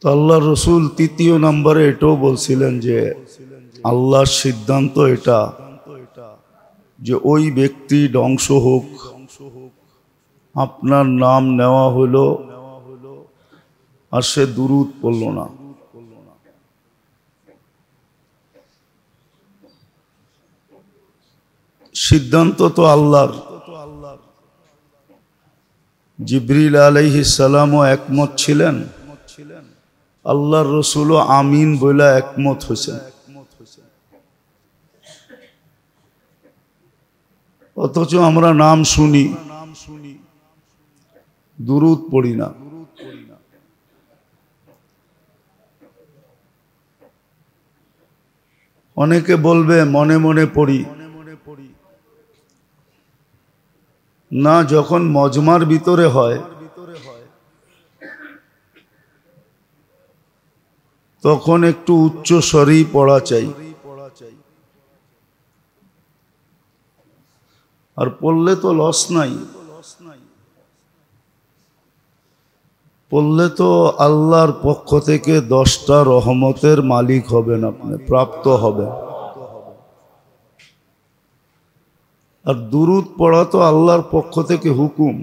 তো আল্লাহ রসুল তৃতীয় নম্বরে এটাও বলছিলেন যে আল্লাহর সিদ্ধান্ত এটা যে ওই ব্যক্তি ধ্বংস হোক, আপনার নাম নেওয়া হলো আর সে দুরূদ পড়ল না। সিদ্ধান্ত তো আল্লাহর। জিবরিল আলাইহিস সালামও একমত ছিলেন, আল্লাহর রসুলও আমিন বলে একমত হয়েছেন। অথচ আমরা নাম শুনি, দুরূদ পড়ি না। অনেকে বলবে মনে মনে পড়ি না, যখন মজমার ভিতরে হয় তখন একটু উচ্চ স্বরেই পড়া চাই, আর পড়লে তো লস নাই। পড়লে তো আল্লাহর পক্ষ থেকে 10টা রহমতের মালিক হবেন, আপনি প্রাপ্ত হবেন। আর দুরূদ পড়া তো আল্লাহর পক্ষ থেকে হুকুম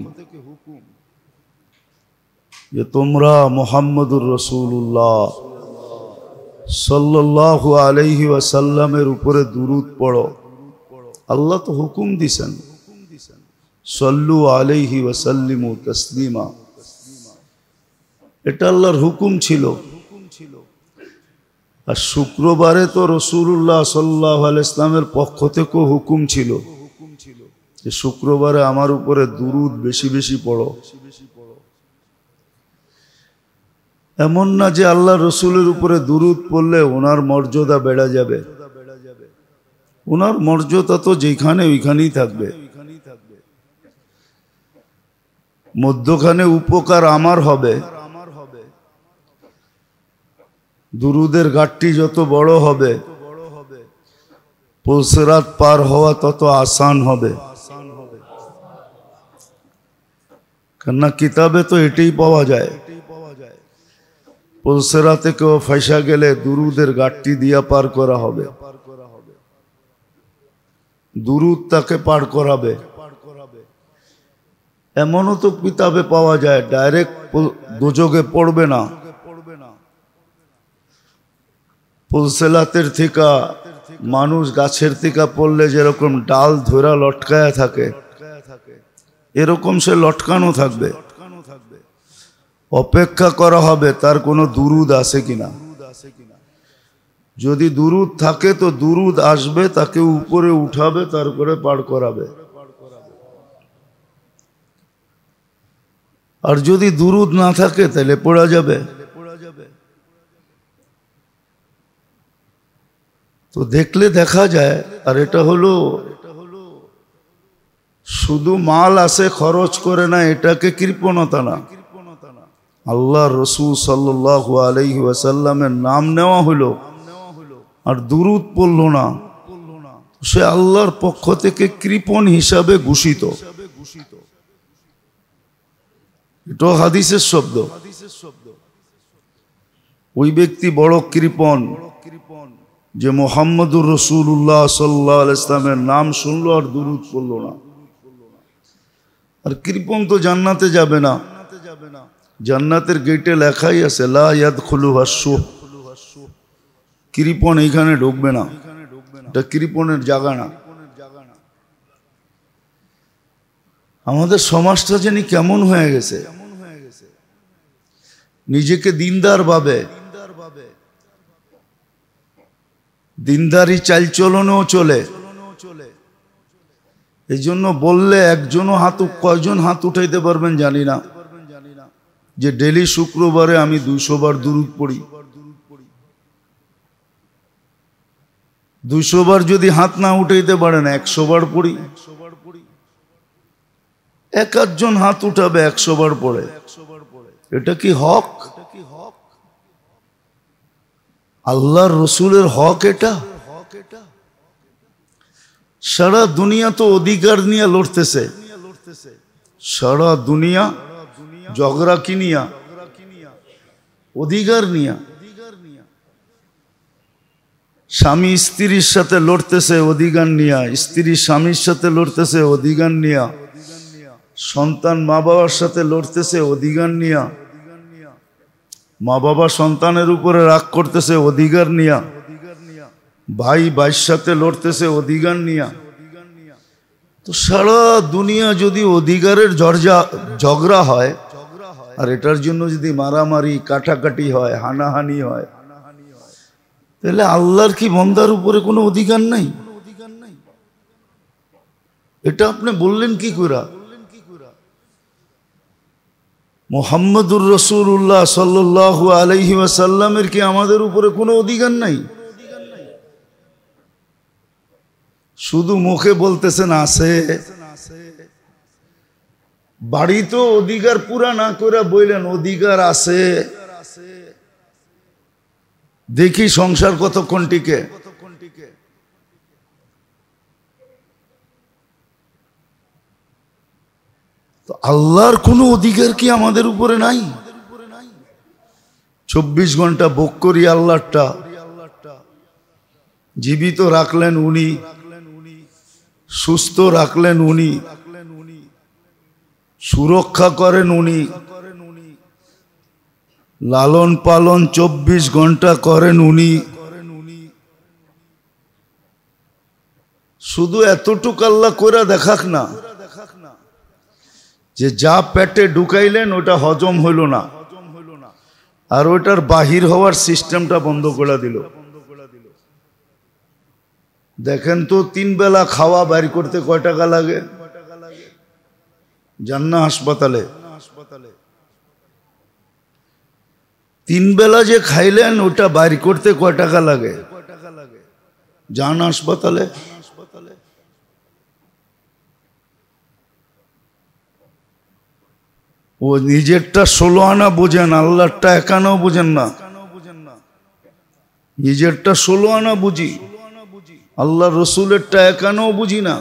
যে তোমরা মুহাম্মদুর রাসূলুল্লাহ সাল্লাল্লাহু আলাইহি ওয়াসাল্লামের উপরে দুরূদ পড়ো। আল্লাহ তো হুকুম দিছেন, সাল্লু আলাইহি ওয়াসাল্লিমু তাসলিমা। এটা আল্লাহর হুকুম ছিল। আর শুক্রবারে তো রাসূলুল্লাহ সাল্লাল্লাহু আলাইহি ওয়াসাল্লামের পক্ষ থেকেও হুকুম ছিল যে শুক্রবারে আমার উপরে দুরূদ বেশি বেশি পড়ো। এমন না যে আল্লাহ রসুলের উপরে দুরূদ পড়লে ওনার মর্যাদা বেড়ে যাবে। ওনার মর্যাদা তো যেখানে ওইখানেই থাকবে। মধ্যখানে উপকার আমার হবে। দুরূদের ঘাটতি যত বড় হবে, পুলসিরাত পার হওয়া তত আসান হবে। কেননা কিতাবে তো এটাই পাওয়া যায়, পুলসিরাতে কেউ ফাঁসা গেলে দুরূদের ঘাটতি দিয়া পার করা হবে, দুরূদ তাকে পার করাবে। এমনও তো কিতাবে পাওয়া যায় ডাইরেক্ট দোজখে পড়বে না, পুলসিরাতের থেকে মানুষ গাছের থেকে পড়লে যেরকম ডাল ধরা লটকায়া থাকে এরকম সে লটকানো থাকবে। অপেক্ষা করা হবে তার কোনো দুরূদ আছে কিনা। যদি দুরূদ থাকে তো দুরূদ আসবে, তাকে উপরে উঠাবে, তারপরে পার করাবে। আর যদি দুরূদ না থাকে তাহলে পড়া যাবে। তো দেখলে দেখা যায়। আর এটা হলো শুধু মাল আছে খরচ করে না, এটাকে কৃপণতা না। আল্লাহ রসূল সাল্লাল্লাহু আলাইহি ওয়াসাল্লামের নাম নেওয়া হলো আর দুরূদ পড়ল না, সে আল্লাহর পক্ষ থেকে কৃপণ হিসাবে ঘোষিত। এটা হাদিসের শব্দ। ওই ব্যক্তি বড় কৃপণ যে মুহাম্মদুর রাসূলুল্লাহ সাল্লাল্লাহু আলাইহি ওয়াসাল্লামের নাম শুনলো আর দুরূদ পড়ল না। আর কৃপণ তো জান্নাতে যাবে না। জান্নাতের গেটে লেখাই আছে লা ইয়াদখুলুহা সুহ, কৃপণ এইখানে ঢুকবে না, এটা কৃপণের জায়গা না। আমাদের সমাজটা জানি কেমন হয়ে গেছে, নিজেকে দিনদার ভাবে, দিনদারি চালচলনেও চলে। এই জন্য বললে একজনও কয়জন হাত উঠাইতে পারবেন জানি না যে ডেলি শুক্রবারে আমি 200 বার দুরূদ পড়ি। 200 বার যদি হাত না উঠাইতে পারেন 100 বার পড়ি। এক আধজন হাত উঠাবে 100 বার পড়ে, এটা কি হক? আল্লাহর রসুলের হক এটা? সারা দুনিয়া তো অধিকার নিয়ে লড়তেছে, সারা দুনিয়া ঝগড়া কি নিয়া? অধিকার নিয়া। স্বামী স্ত্রীর সাথে লড়তেছে অধিকার নিয়া, স্ত্রী স্বামীর সাথে লড়তেছে অধিকার নিয়া, সন্তান মা বাবার সাথে লড়তেছে অধিকার নিয়া, মা বাবা সন্তানের উপরে রাগ করতেছে অধিকার নিয়া, ভাই ভাইয়ের সাথে লড়তেছে অধিকার নিয়া। তো সারা দুনিয়া যদি অধিকারের ঝগড়া হয়, আর এটার জন্য যদি মারামারি কাটাকাটি হয়, হানাহানি হয়, তাহলে আল্লাহর কি বান্দার উপরে কোনো অধিকার নাই? এটা আপনি বললেন কি করে? মুহাম্মদুর রাসূলুল্লাহ সাল্লাল্লাহু আলাইহি ওয়াসাল্লামের কি আমাদের উপরে কোনো অধিকার নাই? শুধু মুখে বলতেছেন আছে, বাড়িতে অধিকার পুরা না করে বললেন অধিকার আছে। দেখি সংসার কতক্ষণ টিকে। তো আল্লাহর কোনো অধিকার কি আমাদের উপরে নাই? 24 ঘন্টা ভোগ করি আল্লাহটা। জীবিত রাখলেন উনি, সুস্থ রাখলেন উনি, সুরক্ষা করেন উনি, লালন পালন 24 ঘন্টা করেন উনি। শুধু এতটুক আল্লাহ করে দেখাক না যে যা পেটে ঢুকাইলেন ওটা হজম হইল না, আর ওটার বাহির হওয়ার সিস্টেমটা বন্ধ করে দিল। দেখেন তো 3 বেলা খাওয়া বাইর করতে কয় টাকা লাগে? যান না হাসপাতালে, 3 বেলা যে খাইলেন ওটা বাইর করতে কয় টাকা লাগে? যান হাসপাতালে। ও নিজেরটা 16 আনা বোঝেন, আল্লাহরটা 1 আনাও বোঝেন না। নিজেরটা 16 আনা বুঝি, আল্লাহ রসুলেরটা 1 আনাও বুঝি না।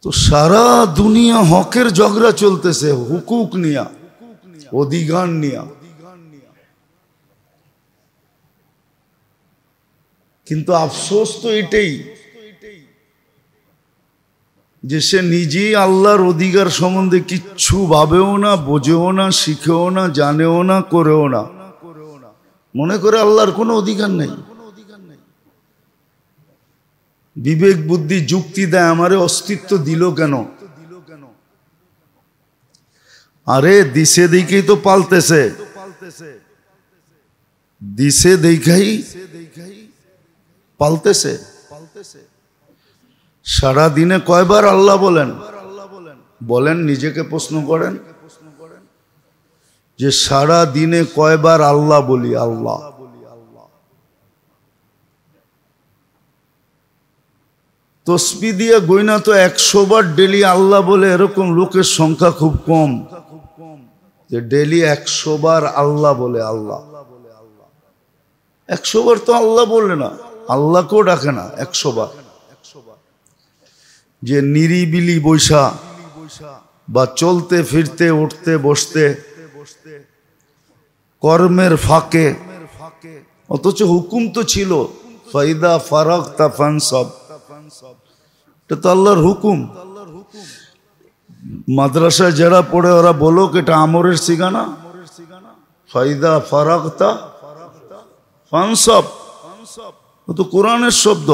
তো সারা দুনিয়া হকের ঝগড়া চলতেছে, হুকুক নিয়া, অধিকার নিয়া। কিন্তু আফসোস তো এটাই যে সে নিজেই আল্লাহর অধিকার সম্বন্ধে কিচ্ছু ভাবেও না, বোঝেও না, শিখেও না, জানেও না, করেও না। মনে করে আল্লাহর কোনো অধিকার নেই। বিবেক বুদ্ধি যুক্তি দেয় আমারে অস্তিত্ব দিল কেন? আরে দিছে দেখেই তো পালতেছে, দিছে দেখাই পালতেছে। সারা দিনে কয়বার আল্লাহ বলেন? বলেন, নিজেকে প্রশ্ন করেন যে সারা দিনে কয়বার আল্লাহ বলি? আল্লাহ। তসবি দিয়ে গইনা তো 100 বার ডেলি আল্লাহ বলে, এরকম লোকের সংখ্যা খুব কম যে ডেলি 100 বার আল্লাহ বলে। আল্লাহ 100 বার তো আল্লাহ বলে না, আল্লাহকেও ডাকে না 100 বার। যে নিরিবিলি বৈশা বা চলতে ফিরতে উঠতে বসতে কর্মের ফাঁকে, অথচ হুকুম তো ছিল ফাইদা ফারাগতা ফানসাব, এটা তো আল্লাহর হুকুম। মাদ্রাসায় যারা পড়ে ওরা বলো এটা আমরের সিগানা, ফাইদা ফারাগতা ফানসাব, ও তো কোরআনের শব্দ।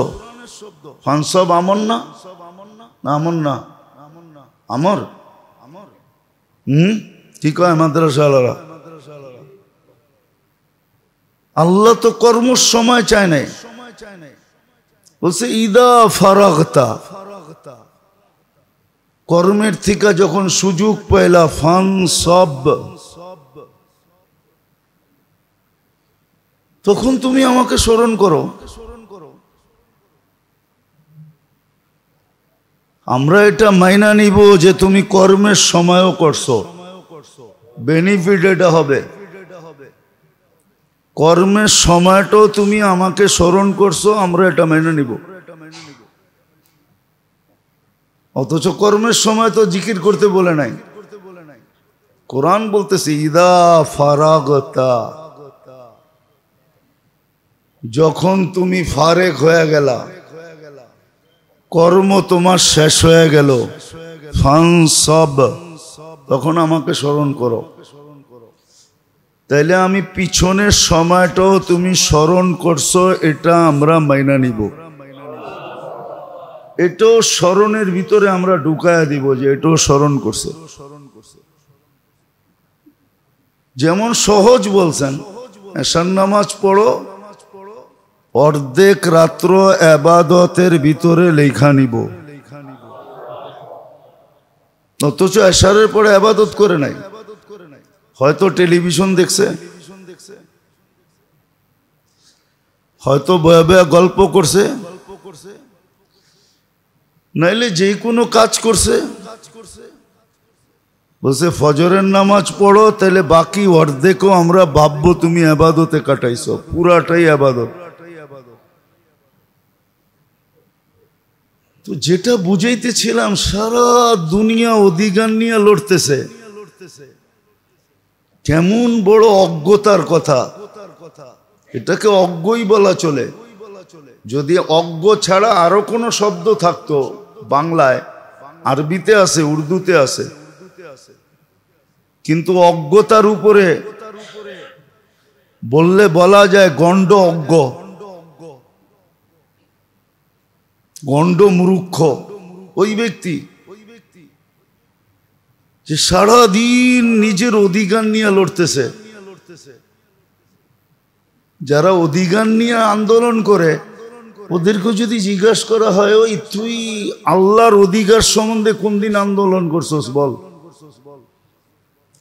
ফানসাব আমর না? না আমর না, আমর। কি কয় মাদ্রাসাওয়ালারা? আল্লাহ তো কর্মর সময় চায় নাই, বলছে ইদা ফারাগতা, কর্মের থেকে যখন সুযোগ পাইলা ফানসাব, তখন তুমি আমাকে স্মরণ করো। আমরা এটা মাইনা নিব যে তুমি কর্মের সময়ও করছো, বেনিফিট এটা হবে। কর্মের সময়টাও তুমি আমাকে স্মরণ করছো, আমরা এটা মেনে নিব। অথচ কর্মের সময় তো জিকির করতে বলে নাই। কোরআন বলতেছে ইদা ফারাগতা, যখন তুমি ফারেক হয়ে গেলা, কর্ম তোমার শেষ হয়ে গেল, ফানসাব, তখন আমাকে স্মরণ করো। তাইলে আমি পিছনের সময়টাও তুমি স্মরণ করছো, এটা আমরা মাইনা নিব। এটাও স্মরণের ভিতরে আমরা ঢুকায়া দিব যে এটাও স্মরণ করছে। যেমন সহজ বলছেন, এশার নামাজ পড়ো, অর্ধেক রাত্র ইবাদতের ভিতরে লেখা নিব। অথচ এশারের পরে ইবাদত করে নাই, হয়তো টেলিভিশন দেখছে, হয়তো বয়া বয়া গল্প করছে, নাইলে যে কোনো কাজ করছে। বলছে ফজরের নামাজ পড়ো, তাহলে বাকি অর্ধেকও আমরা ভাববো তুমি ইবাদতে কাটাইছো, পুরাটাই ইবাদত। তো যেটা বুঝাইতেছিলাম, সারা দুনিয়া অধিকার নিয়ে লড়তেছে, কেমন বড় অজ্ঞতার কথা। এটাকে অজ্ঞই বলা চলে। যদি অজ্ঞ ছাড়া আরো কোনো শব্দ থাকতো, বাংলায়, আরবিতে আছে, উর্দুতে আছে, কিন্তু অজ্ঞতার উপরে বললে বলা যায় গণ্ড অজ্ঞ, গণ্ড মূর্খ ওই ব্যক্তি যে সারাদিন নিজের অধিকার নিয়ে লড়তেছে। যারা অধিকার নিয়ে আন্দোলন করে, ওদেরকে যদি জিজ্ঞাসা করা হয়, ওই তুই আল্লাহর অধিকার সম্বন্ধে কোন দিন আন্দোলন করছস বল?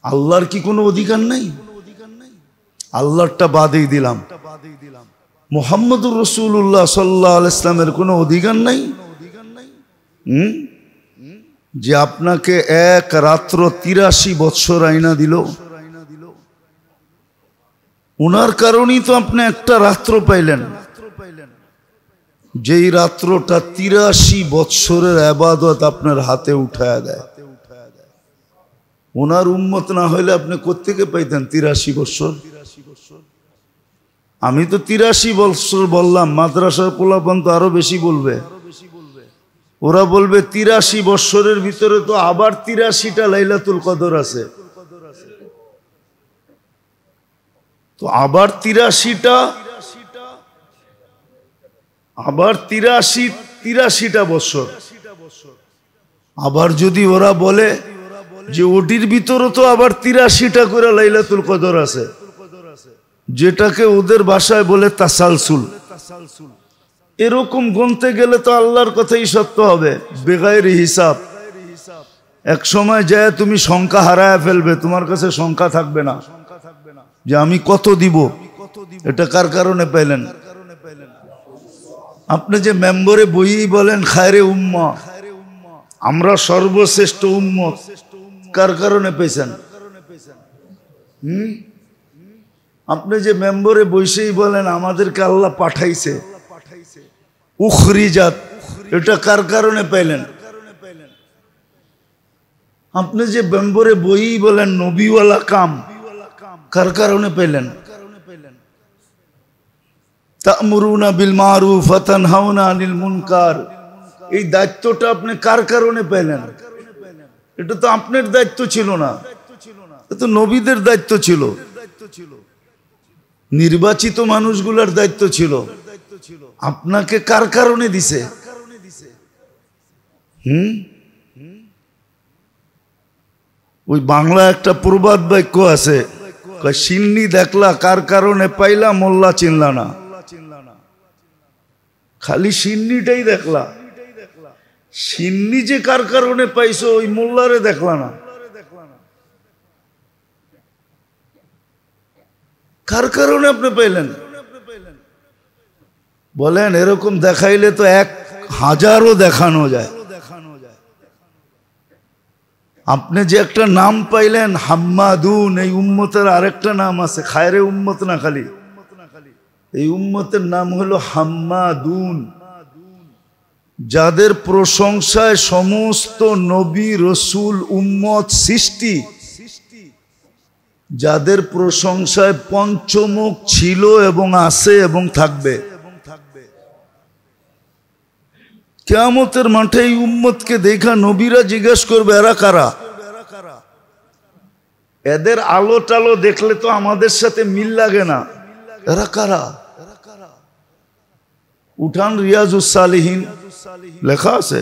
আল্লাহর কি কোনো অধিকার নাই? আল্লাহরটা বাদেই দিলাম, মুহাম্মদুর রাসূলুল্লাহ সাল্লাল্লাহু আলাইহি ওয়াসাল্লামের কোনো অধিকার নাই? যে আপনাকে এক রাত্র 83 বৎসর আইনা দিল, ওনার কারণেই তো আপনি একটা রাত্র পাইলেন, যেই রাত্রটা 83 বৎসরের ইবাদত আপনার হাতে উঠায়া দেয়। ওনার উম্মত না হইলে আপনি কোত্থেকে পাইতেন 83 বৎসর? আমি তো 83 বৎসর বললাম, মাদ্রাসার পোলাপান তো আরো বেশি বলবে। ওরা বলবে 83 বৎসরের ভিতরে তো আবার 83টা লাইলাতুল কদর আছে, তো আবার 83টা, আবার 83টা বৎসর। আবার যদি ওরা বলে যে ওটির ভিতরে তো আবার 83টা করে লাইলাতুল কদর আছে, যেটাকে ওদের ভাষায় বলে তাসালসুল, এরকম গুনতে গেলে তো আল্লাহর কথাই সত্য হবে, বেগাইরি হিসাব। এক সময় যায় তুমি সংখ্যা হারায় ফেলবে, তোমার কাছে সংখ্যা থাকবে না যে আমি কত দিব। এটা কার কারণে পাইলেন? আপনি যে মেম্বরে বইই বলেন খায়রে উম্মা, আমরা সর্বশ্রেষ্ঠ উম্মত, কার কারণে পেয়েছেন? আপনি যে মেম্বরে বসেই বলেন আমাদেরকে আল্লাহ পাঠাইছে, উখরিজাত, এটা কার কারণে পাইলেন? আপনি যে মেম্বরে বইই বলেন নবীওয়ালা কাম, কার কারণে পেলেন? তা'মুরুনা বিল মারুফ ওয়া তানহাউনা আনিল মুনকার, এই দায়িত্বটা আপনি কার কারণে পেলেন? এটা তো আপনার দায়িত্ব ছিল না, এটা তো নবীদের দায়িত্ব ছিল, নির্বাচিত মানুষগুলোর দায়িত্ব ছিল। আপনাকে কার কারণে দিছে? ওই বাংলা একটা প্রবাদ বাক্য আছে, সিন্নি দেখলা কার কারণে পাইলা, মোল্লা চিনলা না। খালি সিন্নিটাই দেখলা, সিন্নি যে কার কারণে পাইছো ওই মোল্লারে দেখলা না। কার কারণে আপনি পাইলেন বলেন? এরকম দেখাইলে তো 1000ও দেখানো যায়। আপনি যে একটা নাম পাইলেন হাম্মাদুন, এই উম্মতের আরেকটা নাম আছে, খায়রে উম্মত না খালি, এই উম্মতের নাম হলো হাম্মাদুন। যাদের প্রশংসায় সমস্ত নবী রসুল উম্মত সৃষ্টি, যাদের প্রশংসায় পঞ্চমুখ ছিল এবং আছে এবং থাকবে, কিয়ামতের মাঠে এই উম্মতকে দেখা নবীরা জিজ্ঞেস করবে এরা কারা। এদের আলো টালো দেখলে তো আমাদের সাথে মিল লাগে না, এরা কারা। উঠান রিয়াজুস সালিহিন লেখা আছে,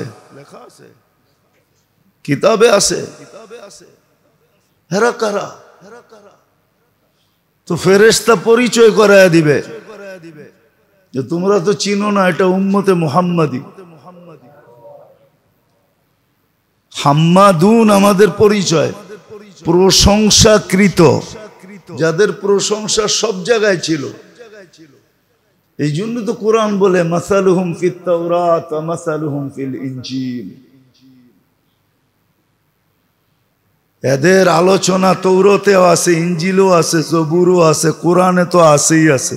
কিতাবে আছে, এরা কারা। তো ফেরেশতা পরিচয় করায় দিবে যে তোমরা তো চিনো না, এটা উম্মতে মুহাম্মাদি। হাম্মাদুন আমাদের পরিচয়, প্রশংসাকৃত, যাদের প্রশংসা সব জায়গায় ছিল। এই জন্য তো কোরআন বলে মাসালুহুম ফিত তাওরাত ওয়া মাসালুহুম ফিল ইনজিল। এদের আলোচনা তৌরাতেও আছে, ইনজিলও আছে, জবুরও আছে, কোরআনে তো আছেই আছে।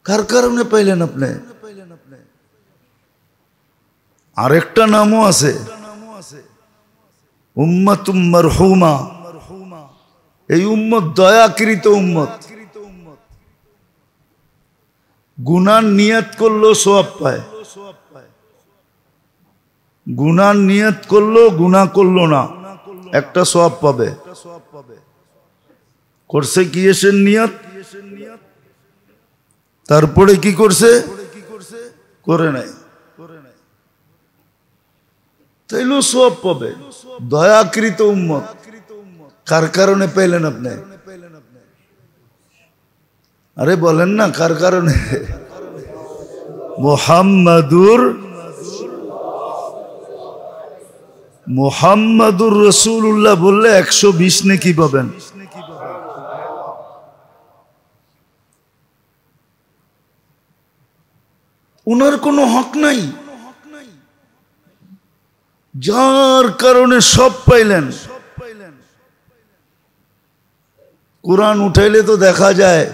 কার কারণে পাইলেন আপনি? আরেকটা নামও আছে, উম্মাতুম মারহুমা। এই উম্মত দয়াকৃত উম্মত, গুনার নিয়ত করলেও সওয়াব পায়, গুনার নিয়ত করলো গুনাহ করলো না একটা সওয়াব পাবে। করছে কি এসের নিয়ত, তারপরে কি করছে, করে নাই, তাইলেও সওয়াব পাবে। দয়াকৃত উম্মত। কার কারণে পেলেন আপনি? আরে বলেন না কার কারণে? মুহাম্মাদুর রাসূলুল্লাহ বললে 120 নেকি পাবেন। উনার কোনো হক নাই, যার কারণে সব পাইলেন। কোরআন উঠাইলে তো দেখা যায়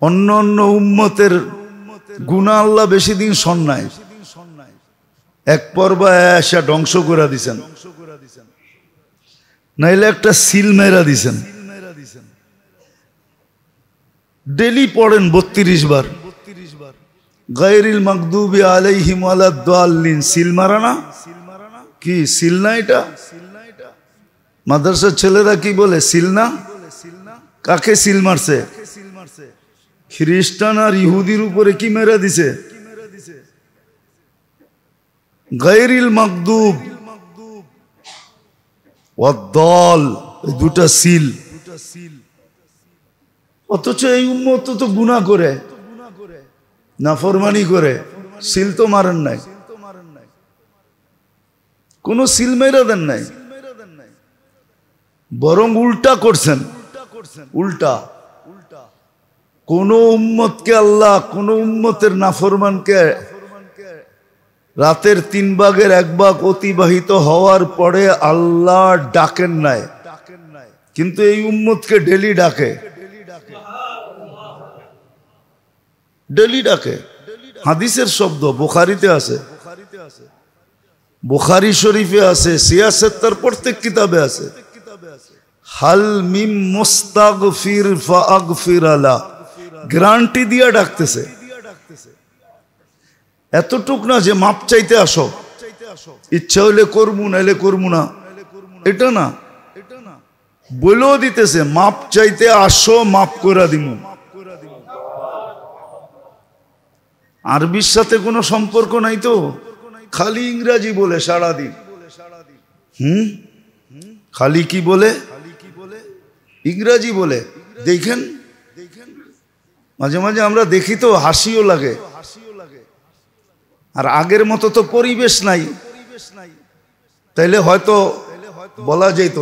অন্য অন্য উম্মতের গুনাহ আল্লাহ বেশি দিন শোন নাই, এক পর্যায়ে এসে ধ্বংস করে দিছেন, নাইলে একটা সিল মেরা দিছেন। ডেলি পড়েন 32 বার গায়রিল মাগদুবি আলাইহিম ওয়ালাদ-দাল্লিন। সিল মারা না কি? সিল না এটা? মাদ্রাসার ছেলেরা কি বলে সিল না? কাকে সিল মারছে? খ্রিস্টান আর ইহুদির উপরে কি মেরা দিছে? গায়রিল মাগদুব ওয়াদ-দাল, এই দুটা সিল। অথচ এই উম্মত তো গুনাহ করে, নাফরমানি করে, সিল তো মারেন নাই, কোন সিল মেরা দেন নাই, বরং উল্টা করছেন। উল্টা কোন উম্মতকে আল্লাহ, কোন উম্মতের নাফরমানকে রাতের 3 ভাগের 1 ভাগ অতিবাহিত হওয়ার পরে আল্লাহ ডাকেন নাই, কিন্তু এই উম্মতকে ডেলি ডাকে, ডেলি ডাকে। হাদিসের শব্দ বুখারীতে আছে, বুখারী শরীফে আছে, সিয়াসতের প্রত্যেক কিতাবে আছে। হাল মিম মুস্তাগফির ফাগফির লা, গ্যারান্টি দিয়া ডাকতেছে। এতটুক না যে মাপ চাইতে আসো, ইচ্ছা হইলে করবো নাইলে করবো না, এটা না, বলেও দিতেছে মাপ চাইতে আসো, মাপ করে দিমু। আরবির সাথে কোনো সম্পর্ক নাই তো, খালি ইংরাজি বলে সারাদিন। খালি কি বলে? ইংরাজি বলে। দেখেন মাঝে মাঝে আমরা দেখি তো হাসিও লাগে। আর আগের মতো তো পরিবেশ নাই, তাইলে হয়তো বলা যেত